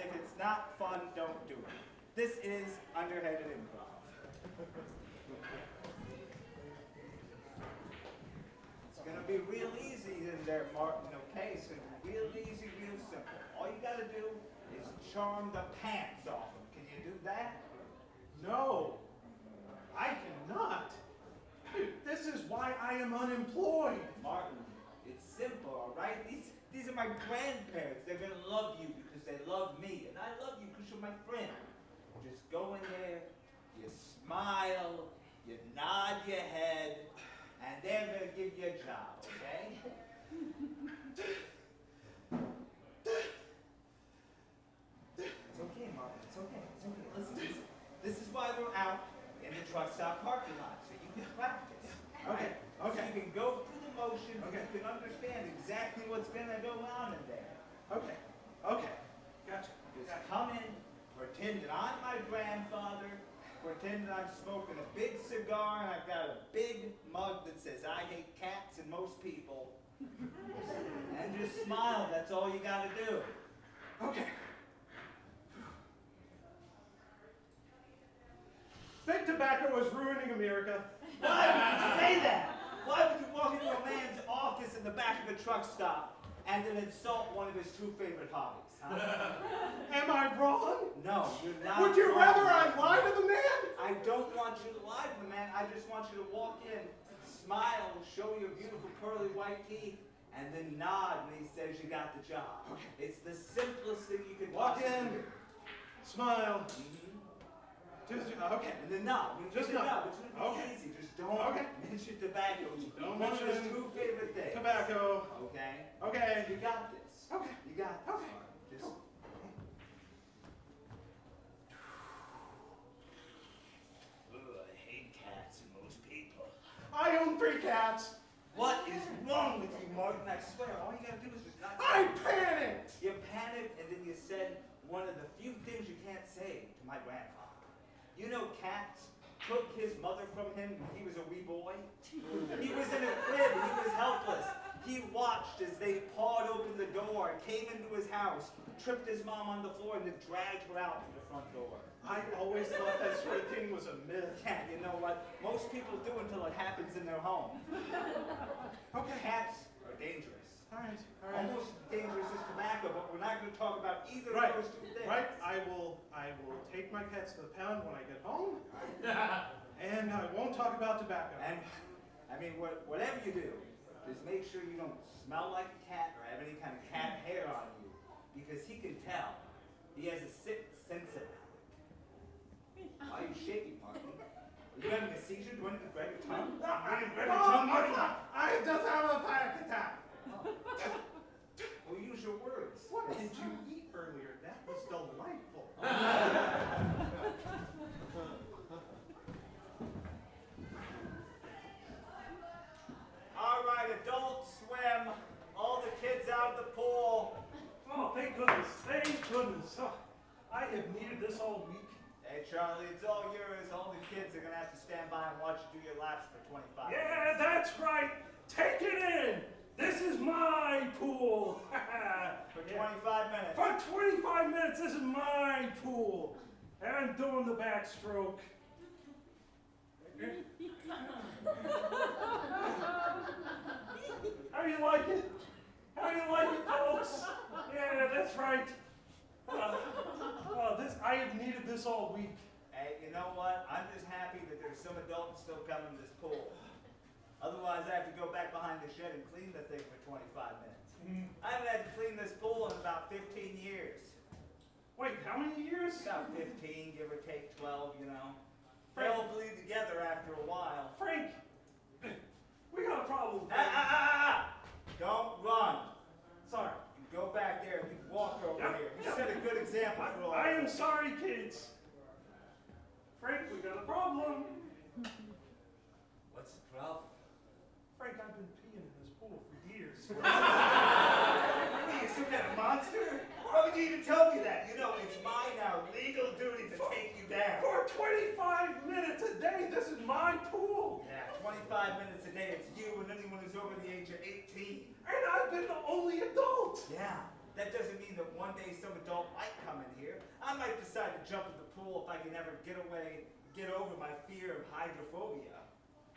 if it's not fun, don't do it. This is Underhanded Improv. It's going to be real easy in there, Martin, okay? It's going to be real easy, real simple. All you got to do is charm the pants off them. Can you do that? No, I cannot. This is why I am unemployed. Martin, it's simple, all right? These are my grandparents. They're going to love you because they love me, and I love you because you're my friend. Just go in there, you smile, you nod your head, and they're going to give you a job, okay? It's okay, Martin. It's okay. It's okay. Listen. This is why we're out in the truck stop parking lot, so you can practice. Okay. So you can go through the motions, and you can understand exactly what's going to go on in there. Okay. Gotcha. Just come in, pretend that I'm my grandfather, pretend that I'm smoking a big cigar, and I've got a big mug that says, I hate cats and most people. And just smile, that's all you got to do. Okay. Big tobacco is ruining America. Why would you say that? Why would you walk into a man's office in the back of a truck stop and then insult one of his two favorite hobbies? Huh? Am I wrong? No, you're not. Would you wrong. rather I lie to the man? I don't want you to lie to the man. I just want you to walk in, smile, show your beautiful pearly white teeth, and then nod when he says you got the job. Okay. It's the simplest thing you could Walk possibly in, do. smile. Mm-hmm. Just, okay. And then nod. Just nod. nod. It's going to be easy. Just don't mention tobacco. Don't One of his mention two favorite things. Tobacco. Okay? Okay. You got this. Okay. You got this. Okay. Just... I hate cats and most people. I own 3 cats. What is wrong with you, Martin? I swear, all you gotta do is just not... I panicked. You panicked, and then you said one of the few things you can't say to my grandfather. You know cats took his mother from him when he was a wee boy? He was in a crib, he was helpless. He watched as they pawed open the door, came into his house, tripped his mom on the floor, and then dragged her out to the front door. I always thought that sort of thing was a myth. Yeah, you know what? Most people do until it happens in their home. Okay. Cats are dangerous. All right. Almost dangerous as tobacco, but we're not going to talk about either Right. of those two things. Right. I will take my cats to the pound when I get home. And I won't talk about tobacco. And, I mean, whatever you do, just make sure you don't smell like a cat or have any kind of cat hair on you, because he can tell. He has a sixth sense of it. Why are you shaking, Martin? Are you having a seizure? Do you want to grab your tongue? I just have a panic attack. Well, use your words. What did you eat earlier? That was delightful. All right, adults swim. All the kids out of the pool. Oh, thank goodness. Thank goodness. Oh, I have needed this all week. Hey, Charlie, it's all yours. All the kids are going to have to stand by and watch you do your laps for 25 minutes. Yeah, that's right. Take it in. This is my pool. For 25 minutes. For 25 minutes, this is my pool. And I'm doing the backstroke. How do you like it? How do you like it, folks? Yeah, that's right. I have needed this all week. Hey, you know what? I'm just happy that there's some adults still coming to this pool. Otherwise, I have to go back behind the shed and clean the thing for 25 minutes. I haven't had to clean this pool in about 15 years. Wait, how many years? About 15, give or take 12, you know. They all bleed together after a while. Frank, we got a problem. Don't run. Sorry. You go back there and you walk over here. You set a good example for all I of am us. sorry, kids. Frank, we got a problem. What's the problem? Frank, I've been peeing in this pool for years. What are you, some kind of monster? Why would you even tell me that? You know, it's my now legal duty to take you down. For 25 minutes a day, this is my pool. Yeah, 25 minutes a day, it's you and anyone who's over the age of 18. And I've been the only adult. Yeah, That doesn't mean that one day some adult might come in here. I might decide to jump in the pool if I can ever get over my fear of hydrophobia.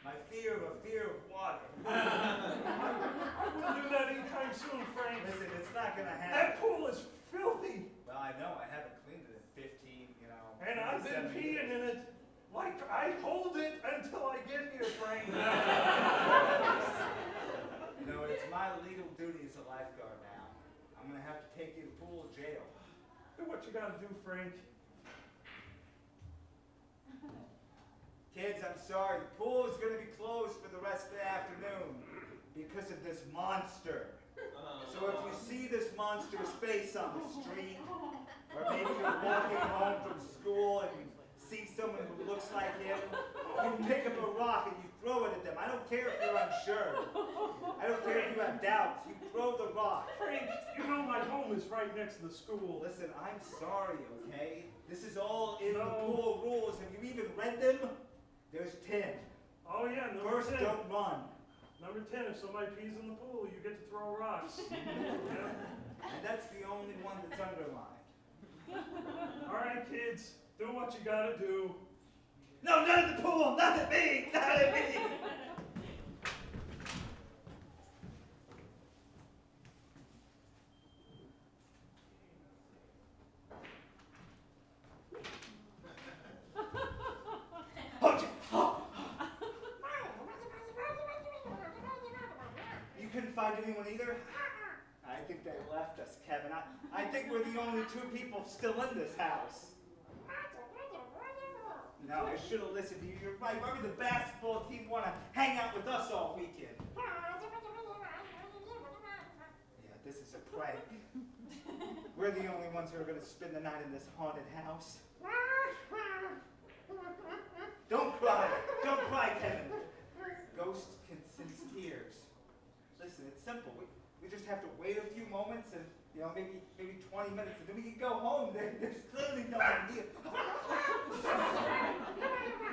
My fear of water. I wouldn't do that anytime soon, Frank. Listen, it's not gonna happen. That pool is filthy. Well, I know, I haven't cleaned it in 15, And I've been peeing in it like I hold it until I get here, Frank. It's my legal duty as a lifeguard now. I'm gonna have to take you to pool jail. Do what you gotta do, Frank. Kids, I'm sorry, the pool is gonna be closed for the rest of the afternoon because of this monster. So if you see this monster's face on the street, or maybe you're walking home from school and you see someone who looks like him, you pick up a rock and you throw it at them. I don't care if you're unsure. I don't care if you have doubts. You throw the rock. Frank, you know my home is right next to the school. Listen, I'm sorry, okay? This is all in the pool rules. Have you even read them? There's 10. Oh yeah, number First, 10. don't run. Number 10, if somebody pees in the pool, you get to throw rocks. Yeah. And that's the only one that's underlined. All right, kids, do what you gotta do. No, not at the pool! Not at me! Not at me! You couldn't find anyone either? I think they left us, Kevin. I think we're the only 2 people still in this house. No, I should have listened to you. You're right. Maybe the basketball team want to hang out with us all weekend. Yeah, this is a prank. We're the only ones who are going to spend the night in this haunted house. Don't cry. Don't cry, Kevin. Ghosts can sense tears. Listen, it's simple. We just have to wait a few moments and, maybe 20 minutes, and then we can go home. There's clearly no idea.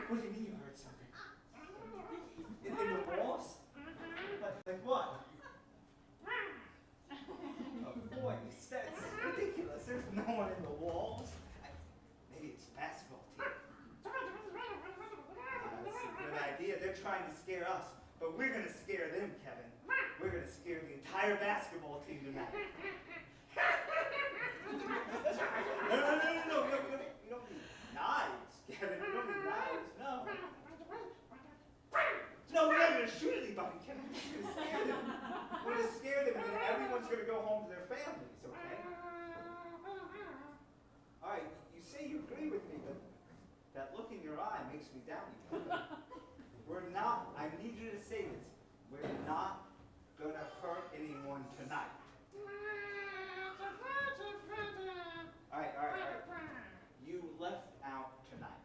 What do you mean you heard something? In the walls? Like what? Oh boy, that's ridiculous. There's no one in the walls. Maybe it's the basketball team. That's a good idea. They're trying to scare us, but we're going to scare them, Kevin. We're going to scare the entire basketball team tonight. No. You don't need knives, Kevin. You don't need knives. No. No, we're not going to shoot anybody, Kevin. We're going to scare them. We're going to scare them, and then everyone's going to go home to their families, okay? All right, you say you agree with me, but that look in your eye makes me doubt you, Kevin. We're not, I need you to say this, we're not going to hurt anyone tonight. All right. You left out tonight.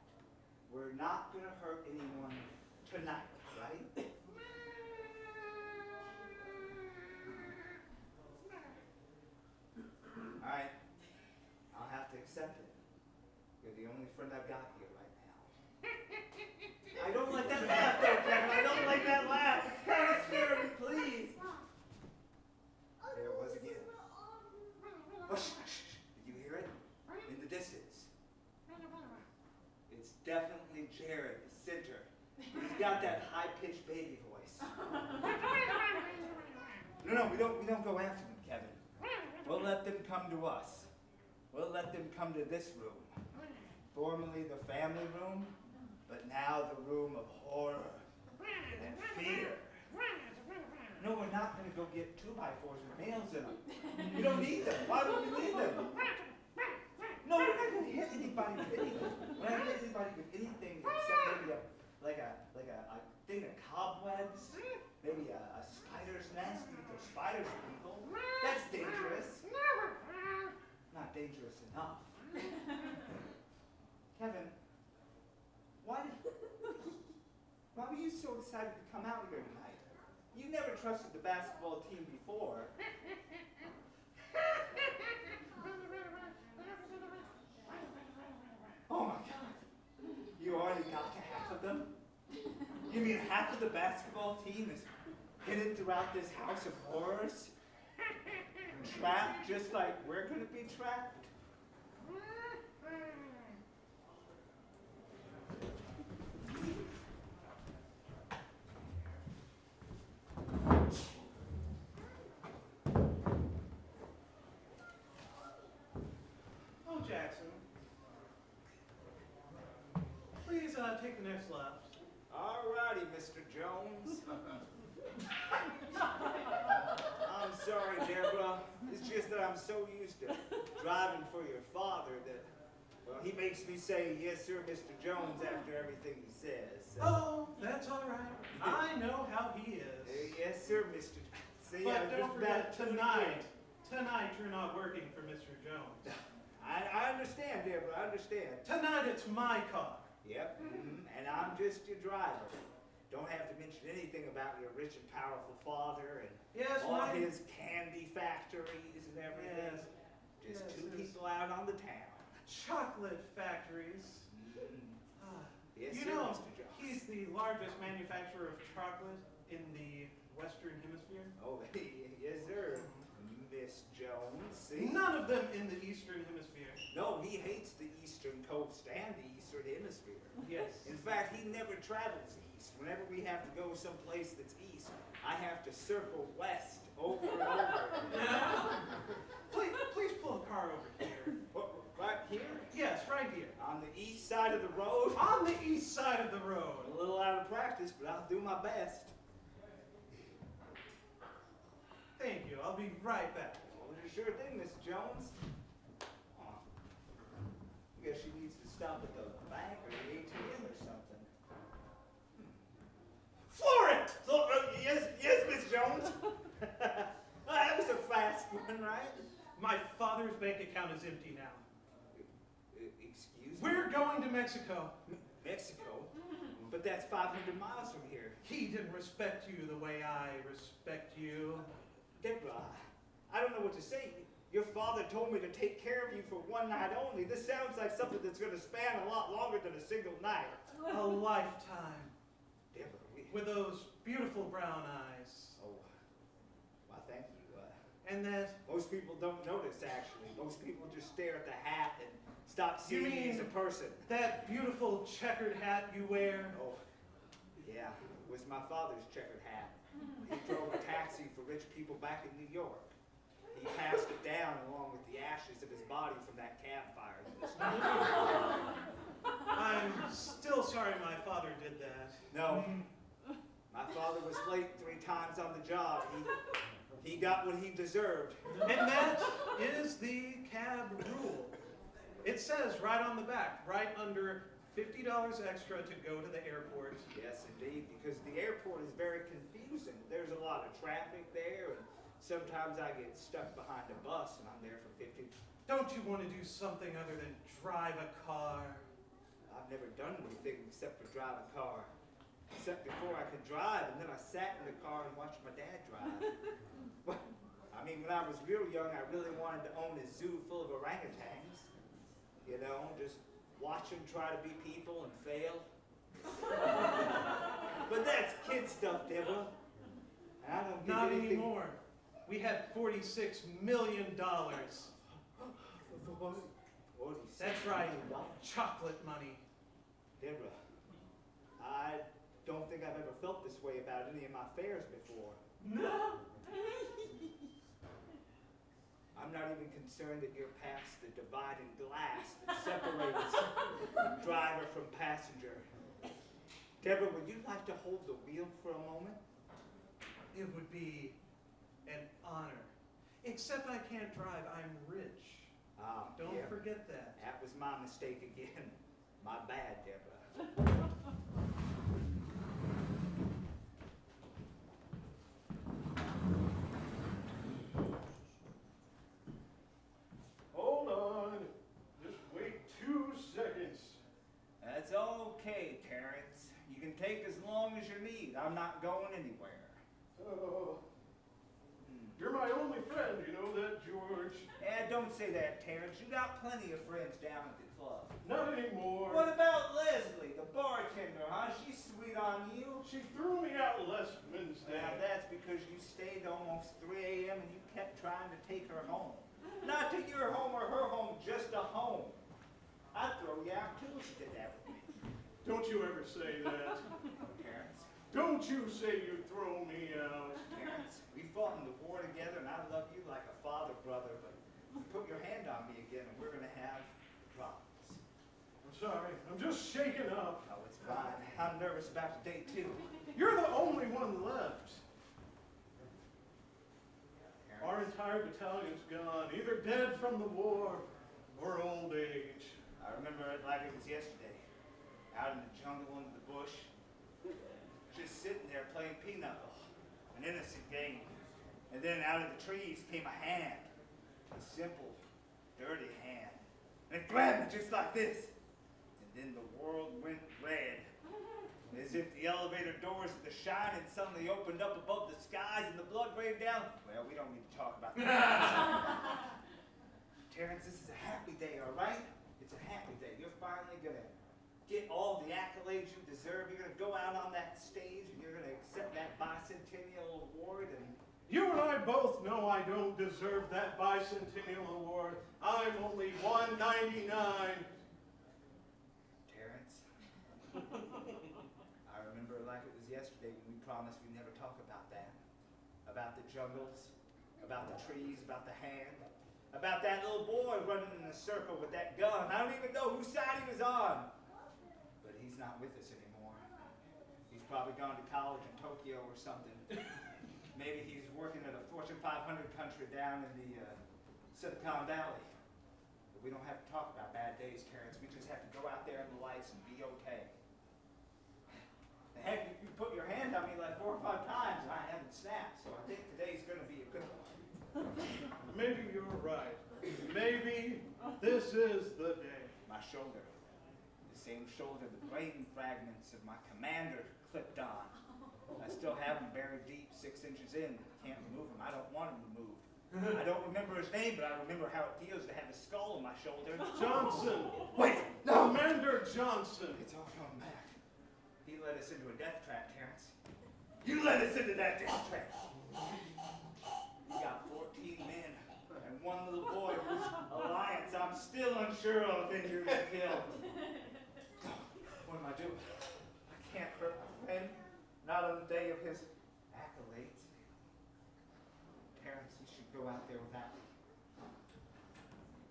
We're not going to hurt anyone tonight, right? All right. I'll have to accept it. You're the only friend I've got here right now. I don't like that laugh, though, Kevin. I don't like that laugh. It's kind of scary, please. There it was again. Oh, shh. Did you hear it? In the distance. It's definitely Jared, the center. He's got that high-pitched baby voice. No, we don't go after them, Kevin. We'll let them come to us. We'll let them come to this room. Formerly the family room, but now the room of horror and fear. No, we're not going to go get 2x4s with nails in them. You don't need them. Why would we need them? No, we're not going to hit anybody with anything. We're not going to hit anybody with anything except maybe a thing of cobwebs, maybe a spider's nest. You can throw spiders at people. That's dangerous. Not dangerous enough. Kevin, why were you so excited to come out here tonight? You never trusted the basketball team before. Oh my God. You already got to half of them? You mean half of the basketball team is hidden throughout this house of horrors? trapped just like we're gonna be trapped? Oh, Jackson. Please take the next left. All righty, Mr. Jones. I'm sorry, Deborah. It's just that I'm so used to driving for your father that, well, he makes me say, yes, sir, Mr. Jones, after everything he says. Oh, that's all right. I know how he is. Yes, sir, Mr. See, But I'm don't just forget, about to tonight you're not working for Mr. Jones. I understand, Deborah, I understand. Tonight it's my car. Yep, and I'm just your driver. Don't have to mention anything about your rich and powerful father and Yes, all my... his candy factories and everything. Yes. Just Yes, two his people out on the town. chocolate factories. Yes, You sir, know, Mr. Jones. he's the largest manufacturer of chocolate in the Western Hemisphere. Oh, yes, sir, Miss Jones. See? None of them in the Eastern Hemisphere. No, he hates the Eastern Coast and the Eastern Hemisphere. Yes. In fact, he never travels east. Whenever we have to go someplace that's east, I have to circle west over and over. Please pull the car over here. What, right here? Yes, right here. On the east side of the road? On the east side of the road. A little out of practice, but I'll do my best. Thank you. I'll be right back. Well, sure thing, Miss Jones. Oh, I guess she needs to stop at the bank or the ATM or something. Floor it! So, yes, Miss Jones. That was a fast one, right? My father's bank account is empty now. Excuse me? We're going to Mexico. Mexico? But that's 500 miles from here. He didn't respect you the way I respect you. Deborah, I don't know what to say. Your father told me to take care of you for one night only. This sounds like something that's going to span a lot longer than a single night. A lifetime. Deborah, With those beautiful brown eyes. Oh, well, thank you. And that... Most people don't notice, actually. Most people just stare at the hat and stop seeing me as a person. That beautiful checkered hat you wear? Oh, yeah. It was my father's checkered hat. He drove a taxi for rich people back in New York. He passed it down along with the ashes of his body from that campfire. I'm still sorry my father did that. No. My father was late 3 times on the job. He got what he deserved. And that is the cab rule. It says right on the back, right under $50 extra to go to the airport. Yes, indeed, because the airport is very confusing. There's a lot of traffic there, and sometimes I get stuck behind a bus and I'm there for 15. Don't you want to do something other than drive a car? I've never done anything except for drive a car. Except before I could drive, and then I sat in the car and watched my dad drive. But, I mean, when I was real young, I really wanted to own a zoo full of orangutans. You know, just watch them try to be people and fail. But that's kid stuff, Deborah. And I don't Not anything... anymore. We had $46 million. That's right, chocolate money. Deborah, I don't think I've ever felt this way about any of my fares before. No. I'm not even concerned that you're past the dividing glass that separates driver from passenger. Deborah, would you like to hold the wheel for a moment? It would be an honor. Except I can't drive, I'm rich. Don't forget that. That was my mistake again. My bad, Deborah. Hold on. Just wait 2 seconds. That's okay, Terrence. You can take as long as you need. I'm not going anywhere. You're my only friend, you know that, George? Don't say that, Terrence. You got plenty of friends down at the club. Not anymore. What about Leslie, the bartender, huh? She's sweet on you. She threw me out last Wednesday. Now that's because you stayed almost 3 a.m. and you kept trying to take her home. Not to your home or her home, just a home. I'd throw you out too if you did that with me. Don't you ever say that. Terrence. Don't you say you'd throw me out. Terrence, we fought in the war together and I love you like a father, brother, but you put your hand on me again and we're gonna have problems. I'm sorry. I'm just shaken up. Oh, it's fine. I'm nervous about the date too. You're the only one left. Terrence. Our entire battalion's gone, either dead from the war or old age. I remember it like it was yesterday. Out in the jungle under the bush. Just sitting there playing pinochle. An innocent game. And then out of the trees came a hand. A simple, dirty hand. And it grabbed me just like this. And then the world went red. As if the elevator doors of the Shining suddenly opened up above the skies and the blood rained down. Well, we don't need to talk about that. Terrence, this is a happy day, all right? It's a happy day. You're finally going to get all the accolades you deserve. You're going to go out on that stage and you're going to accept that bicentennial award. And You and I both know I don't deserve that bicentennial award. I'm only 199. Terrence, I remember it like it was yesterday when we promised we'd never talk about that. About the jungles, about the trees, about the hand, about that little boy running in a circle with that gun. I don't even know whose side he was on. But he's not with us anymore. He's probably gone to college in Tokyo or something. Maybe he's working at a Fortune 500 country down in the Silicon Valley. But we don't have to talk about bad days, Terrence. We just have to go out there in the lights and be okay. Heck, you put your hand on me like 4 or 5 times and I haven't snapped, so I think today's going to be a good one. Maybe you're right. Maybe this is the day. My shoulder. The same shoulder the brain fragments of my commander clipped on. I still have him buried deep 6 inches in. Can't remove him. I don't want him removed. I don't remember his name, but I remember how it feels to have a skull on my shoulder. Johnson. Wait! No! Commander Johnson. It's all coming back. He led us into a death trap, Terrence. You led us into that death trap. You got 14 men and 1 little boy whose alliance I'm still unsure of and you're gonna kill. What am I doing? I can't hurt my friend. Not on the day of his accolades. Terrence, you should go out there without me.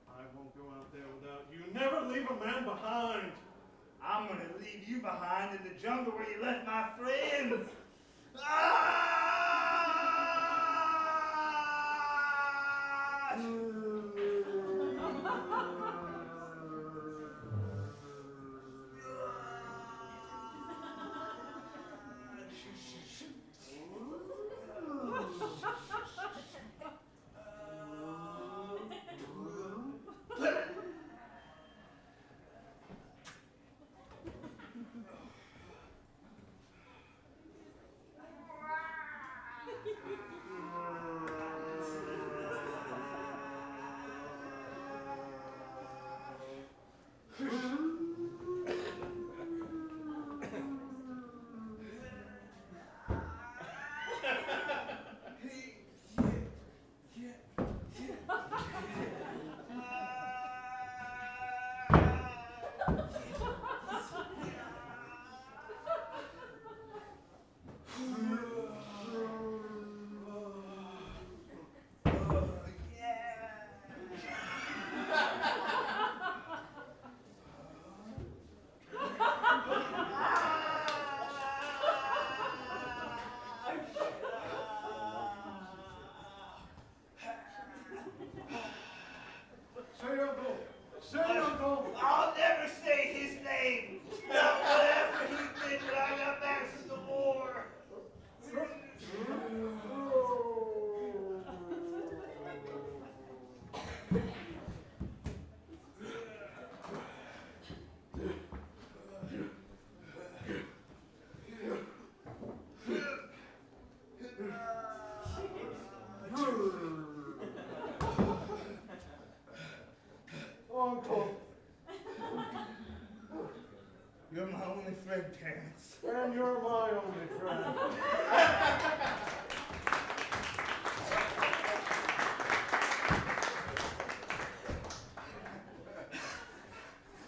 I won't go out there without you. Never leave a man behind. I'm gonna leave you behind in the jungle where you left my friends. Ah! I'll never say his name. Not whatever he did when I got back from the war. my only friend, Terrence. And you're my only friend.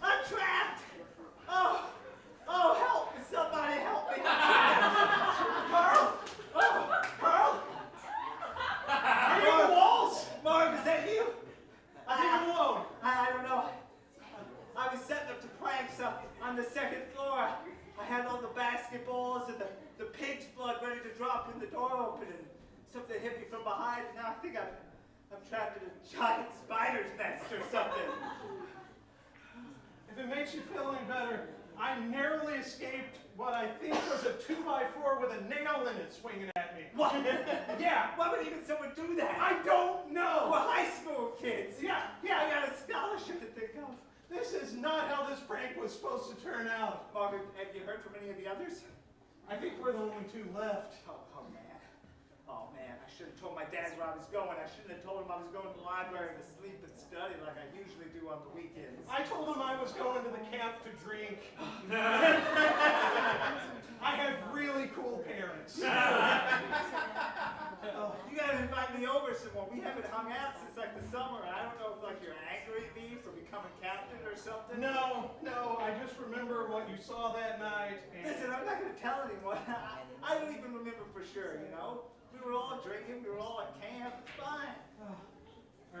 I'm trapped! Oh, help me, somebody help me. Carl! Oh, Carl! Are you in the walls? Marv, is that you? I think I'm alone. I don't know. I was setting up the pranks up on the second floor. I had all the basketballs and the pig's blood ready to drop when the door opened, and something hit me from behind, and now I think I'm trapped in a giant spider's nest or something. If it makes you feel any better, I narrowly escaped what I think was a 2x4 with a nail in it swinging at me. What? Yeah. Why would even someone do that? I don't know. We're high school kids. Yeah. I got a scholarship to think of. This is not how this prank was supposed to turn out. Marvin, have you heard from any of the others? I think we're the only two left. Oh man, I should have told my dad where I was going. I shouldn't have told him I was going to the library to sleep and study like I usually do on the weekends. I told him I was going to the camp to drink. I have really cool parents. You gotta invite me over some more. We haven't hung out since like the summer. I don't know if like you're angry at me for becoming captain or something. No, I just remember what you saw that night. And Listen, I'm not gonna tell anyone. I don't even remember for sure, you know? We were all drinking, we were all at camp, it's fine. all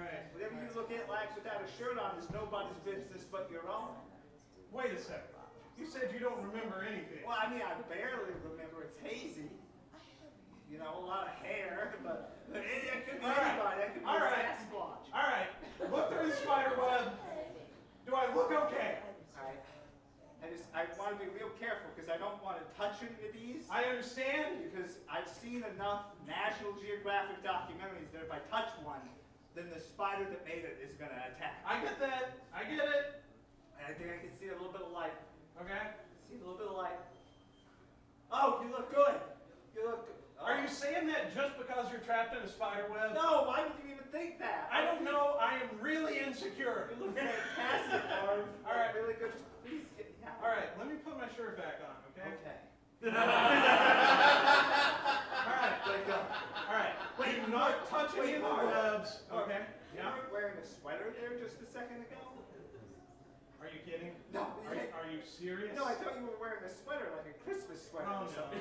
right. Whatever you look at like without a shirt on is nobody's business but your own. Wait a second. You said you don't remember anything. Well, I mean, I barely remember. It's hazy. You know, a lot of hair, but it could be anybody. That could be a Sasquatch. All right. Look through the spider web. Do I look okay? I want to be real careful because I don't want to touch any of these. I understand. Because I've seen enough National Geographic documentaries that if I touch one, then the spider that made it is going to attack. I get that. I get it. And I think I can see a little bit of light. Okay. See a little bit of light. Oh, you look good. You look good. Oh. Are you saying that just because you're trapped in a spider web? No, why would you even think that? I don't know. I am really insecure. You look fantastic, Marv. All right. Really good. Just please get me out. All right. Let me put my shirt back on, okay? Okay. All right. Let go. All right. Wait, Do not touch any of the Marv. webs. Marv, Okay. You weren't wearing a sweater there just a second ago? Are you kidding? No. Are you serious? No, I thought you were wearing a sweater, like a Christmas sweater Oh, or no. something.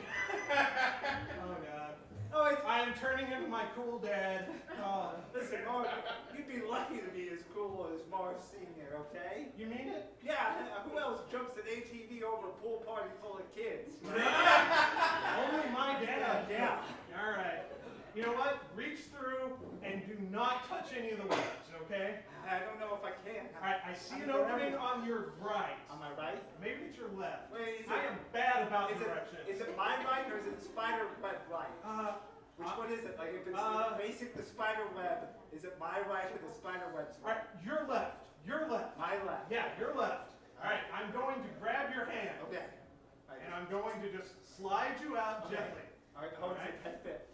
Oh, God. Oh, it's... I am turning into my cool dad. Oh. Listen, Marv, you'd be lucky to be as cool as Marv Sr., okay? You mean it? Yeah, who else jumps an ATV over a pool party full of kids? Only my dad. Yeah. All right. You know what? Reach through and do not touch any of the webs, okay? I don't know if I can. All right, I see an opening on your right. On my right? Maybe it's your left. Wait, is it, I am bad about direction. Is it my right or is it spider web right? Which one is it? Like if it's facing the spider web, is it my right or the spider web's All right? right, your left. Your left. My left. Yeah, your left. All right, I'm going to grab your hand. Okay. And I'm going to just slide you out gently. All right, hold All right. it. Head fit.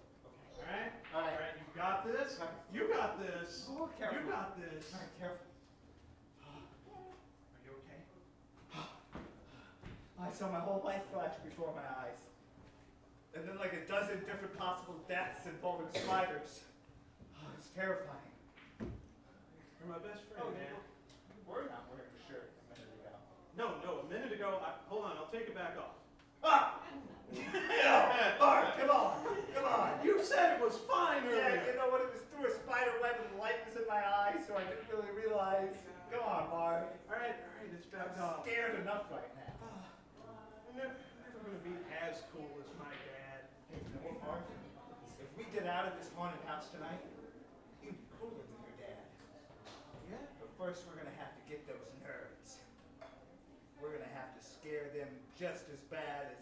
All right? All right. All right, you got this. All right. You got this. Oh, careful. You got this. All right, careful. Are you okay? I saw my whole life flash before my eyes. And then like a dozen different possible deaths involving spiders. Oh, it's terrifying. You're my best friend, man. You were not wearing a shirt a minute ago. No, a minute ago, hold on, I'll take it back off. Ah! Mark, come on. You said it was fine Yeah, earlier. you know what? It was through a spider web and the light was in my eyes, so I didn't really realize. Come on, Mark. All right, it's back I'm off. scared enough right now. I'm never going to be as cool as my dad. Hey, you know what, Mark? If we get out of this haunted house tonight, you'd be cooler than your dad. Yeah? But first, we're gonna have to get those nerds. We're gonna have to scare them just as bad as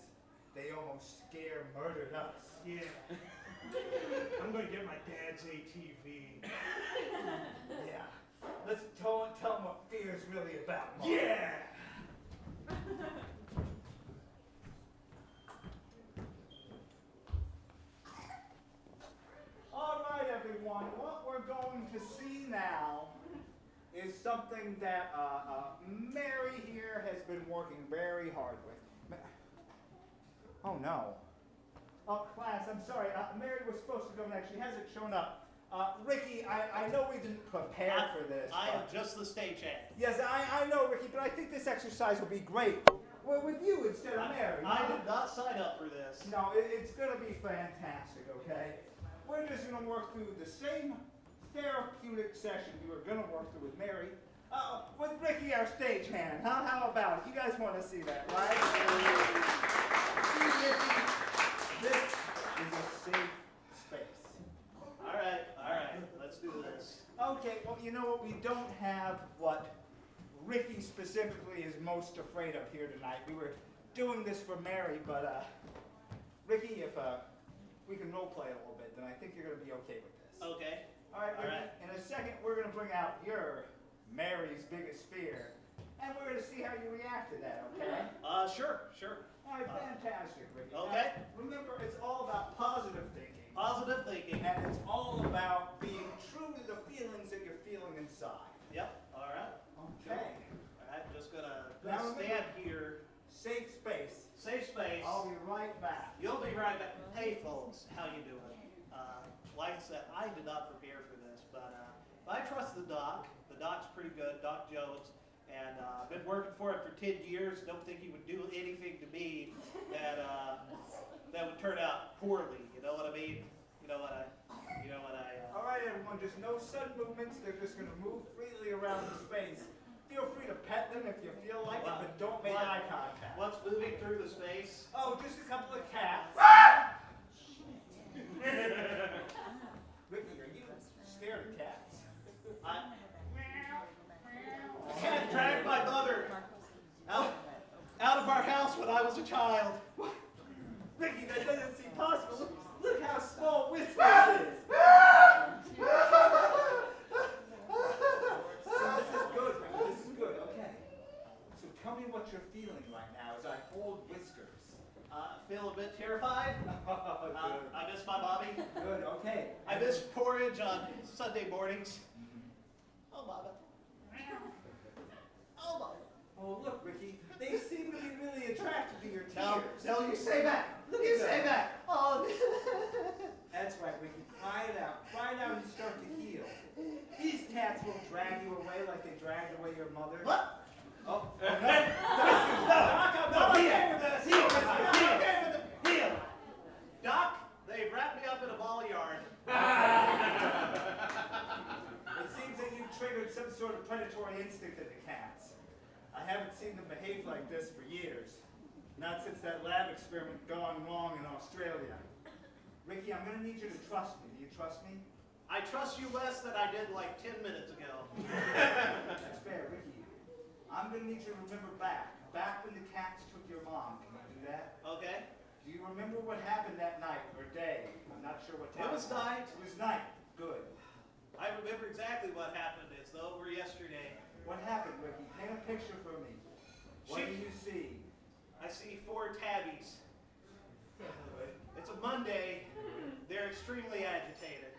they almost murdered us. Yeah. I'm going to get my dad's ATV. Yeah. Let's tell them what fear is really about, Mark. Yeah! All right, everyone. What we're going to see now is something that Mary here has been working very hard with. Oh no. Oh, class, I'm sorry. Mary was supposed to go next. She hasn't shown up. Ricky, I know we didn't prepare for this. I am just the stagehand. Yes, I know, Ricky, but I think this exercise will be great. Well, with you instead of Mary. I did not sign up for this. No, it's going to be fantastic, okay? We're just going to work through the same therapeutic session we were going to work through with Mary, with Ricky, our stagehand. How about it? You guys want to see that, right? See, Ricky, this is a safe space. All right, let's do this. Okay, well, you know what? We don't have what Ricky specifically is most afraid of here tonight. We were doing this for Mary, but Ricky, if we can role play a little bit, then I think you're going to be okay with this. Okay. All right, Ricky. In a second, we're going to bring out your Mary's biggest fear, and we're going to see how you react to that, okay? Sure. All right, fantastic, Ricky. Okay. Now, remember, it's all about positive thinking. Positive thinking. And it's all about being true to the feelings that you're feeling inside. Yep, all right. Okay. All right, just gonna Now stand here. Safe space. Safe space. I'll be right back. You'll be right back. Hey, folks, how you doing? Like I said, I did not prepare for this, but I trust the doc. The doc's pretty good, Doc Jones, and I've been working for him for 10 years. Don't think he would do anything to me that would turn out poorly. You know what I mean? You know what I. All right, everyone, just no sudden movements. They're just going to move freely around the space. Feel free to pet them if you feel like it, but don't make eye contact. What's moving through the space? Oh, just a couple of cats. Ricky, are you scared of cats? I can't drag my mother out of our house when I was a child. Ricky, that doesn't seem possible. Look how small Whiskers is. So this is good, Ricky. This is good. Okay. So tell me what you're feeling right now as I hold Whiskers. Feel a bit terrified. Oh, good. I miss my mommy. Good. Okay. I miss porridge on Sunday mornings. Oh, Mama. Oh, Mama. Oh, look, Ricky. They seem to be really attracted to your No, tears. no, you say that. Look You at say that. Oh. That's right, Ricky. Cry it out. Cry it out and start to heal. These cats won't drag you away like they dragged away your mother. What? Oh, no. No, Heel. with us. Heel. Heel. Doc, they wrapped me up in a ball yard. It seems that you've triggered some sort of predatory instinct in the cats. I haven't seen them behave like this for years. Not since that lab experiment gone wrong in Australia. Ricky, I'm going to need you to trust me. Do you trust me? I trust you less than I did like 10 minutes ago. That's fair, Ricky. I'm going to need you to remember back when the cats took your mom. Can you do that? Okay. Do you remember what happened that night or day? I'm not sure what time. It was night. It was night. Good. I remember exactly what happened. It's over yesterday. What happened, Ricky? Paint a picture for me. What do you see? I see 4 tabbies. It's a Monday. They're extremely agitated.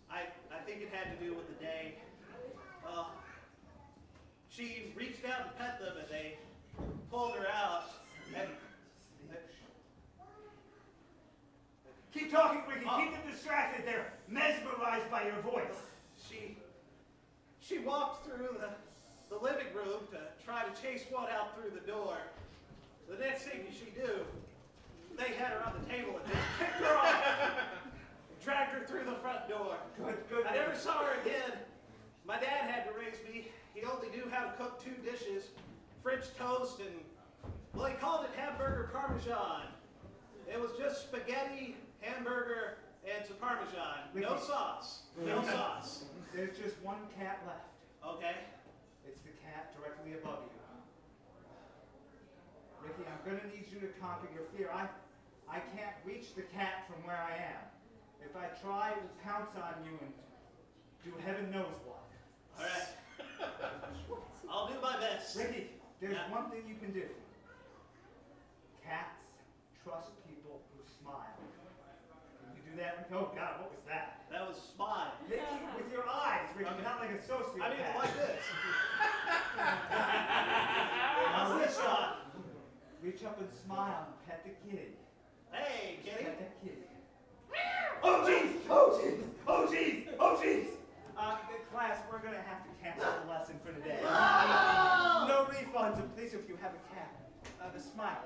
I think it had to do with the day. She reached out to pet them and they pulled her out. And Keep talking, Ricky. Keep them distracted. They're mesmerized by your voice. she walked through the living room to try to chase one out through the door. The next thing she knew, they had her on the table and just kicked her off. Dragged her through the front door. Good. I never saw her again. My dad had to raise me. He only knew how to cook 2 dishes, French toast and, well, he called it hamburger parmesan. It was just spaghetti, hamburger, and some parmesan. No sauce. No sauce. There's just one cat left. Okay. It's the cat directly above you. Ricky, I'm going to need you to conquer your fear. I can't reach the cat from where I am. If I try, it will pounce on you and do heaven knows what. All right. I'll do my best. Ricky, there's one thing you can do. Cats trust people who smile. Can you do that? Oh, God, what was that? That was smile. Ricky, with your eyes, Ricky, not like a sociopath. I mean, like this. How's this shot? Reach up and smile and pet the kitty. Hey, kitty. Pet the kitty. Oh jeez! Oh jeez! Oh jeez! Oh jeez! Class, we're gonna have to cancel the lesson for today. No refunds, and please, if you have a cat, smile.